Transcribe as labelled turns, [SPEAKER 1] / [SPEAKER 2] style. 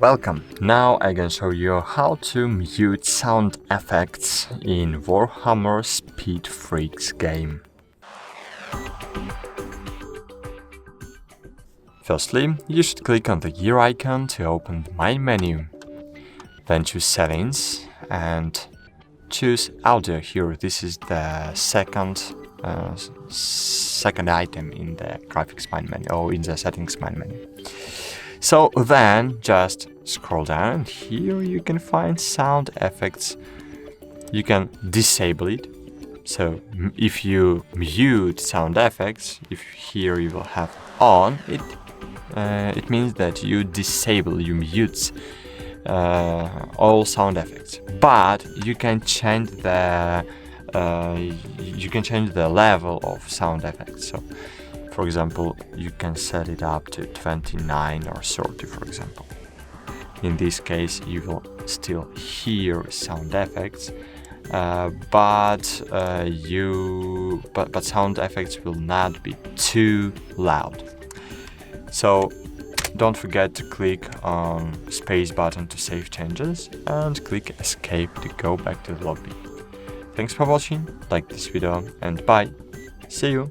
[SPEAKER 1] Welcome! Now I can show you how to mute sound effects in Warhammer Speed Freeks game. Firstly, you should click on the gear icon to open the main menu. Then choose Settings and choose Audio here. This is the second item in the graphics main menu or in the settings main menu. So then just scroll down and here you can find sound effects. You can disable it. So if you mute sound effects, if here you will have on, it means that you mute all sound effects. But you can change the level of sound effects. So for example, you can set it up to 29 or 30, for example. In this case, you will still hear sound effects, but sound effects will not be too loud. So don't forget to click on space button to save changes and click escape to go back to the lobby. Thanks for watching, like this video and bye. See you!